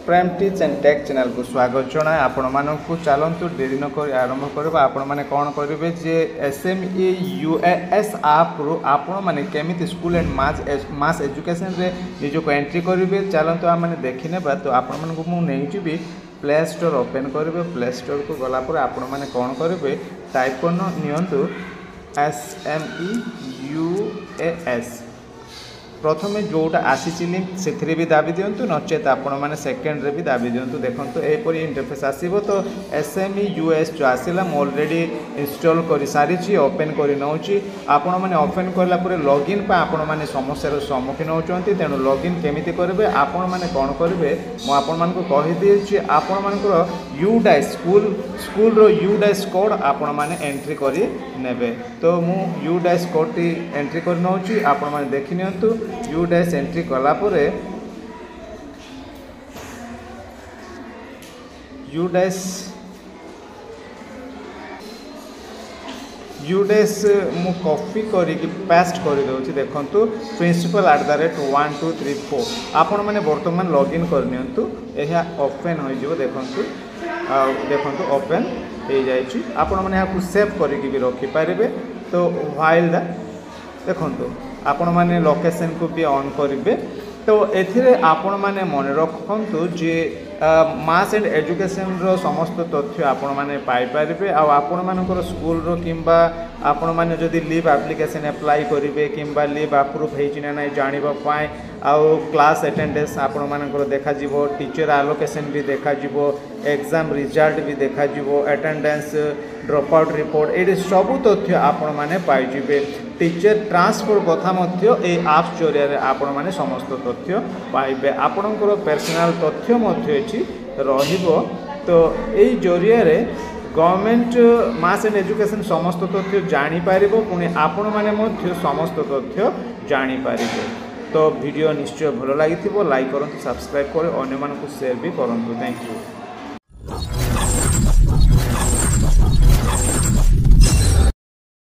Prime tips and take channel को स्वागत जनाए आपण मानक चलतु डेरी नक आरंभ करवा आपण मैंने कौन करेंगे जे SME UAS आप रु आपण मैंने केमी स्कूल एंड मास एजुकेशन रे निजक एंट्री करेंगे चलतु आम मैंने देखने तो आपण मानक मुझे प्ले स्टोर ओपन करेंगे प्ले स्टोर को गलापर आपण मैंने कौन करेंगे टाइप कर SME UAS प्रथमे जोटा आसी लिंक से भी दाबी दिंतु नचेत आपण मैंने सेकेंड रे भी दाबी दिंतु देखो यहपरी इंटरफेस आसो तो SME UAS जो आसला ऑलरेडी इंस्टॉल कर सारी ओपन कर नौची आपण मैंने ओपन कलापर लॉगिन आपण मैंने समस्यार सम्मुखीन होती तेणु लॉगिन केमिति करेंगे आपण मैंने कौन करेंगे मुझे कहीदी आपण मानकर UDAS स्कूल UDAS कोड आपण मैंने एंट्री करी नेबे तो मु UDAS कोड टी एंट्री कर नौची आपण मैंने देखि नियंतु UDAS एंट्री कलापर UDAS मु कॉपी करके पेस्ट कर दूँ देखु प्रिंसिपल @1234 आपण मैंने बर्तमान लॉगिन करनियंतु यह ओपन हो देखो ओपन हो जाइए आपण मैंने यहाँ सेव करके भी रखिपारे तो व्हाइल द देखो आपण मैंने लोकेशन को भी ऑन करेंगे तो एथिरे आपण मैंने मन रखु जे मास एंड एजुकेशन रो समस्त तथ्य आपण मैंने पाइपर आपण मानकर स्कूल रो किंबा आपण मैंने जदि लीव एप्लिकेशन अप्लाई करेंगे किंबा लीव अप्रूव होइछि ना नहीं जानिबा आउ क्लास अटेंडेंस आपण मानकर देखा जिवो टीचर आलोकेशन भी देखा जिवो एग्जाम रिजल्ट भी देखा जिवो अटेंडेंस ड्रॉप आउट रिपोर्ट ये सबू तथ्य आपण मैंने पाइबे टीचर ट्रांसफर कथा मध्य ए ऐप्स जरिया आपण मैंने समस्त तथ्य पाइबे आपणकर पर्सनल तथ्य मध्य रहिबो तो यही जरिया गवर्नमेंट मास एंड एजुकेशन समस्त तथ्य जानी पारिबो पुणी आपण माने मध्य समस्त तथ्य जानी पारिबो तो वीडियो निश्चय भल लगी लाइक करंतु सब्सक्राइब कर अन्य मानकु शेयर भी करंतु थैंक यू।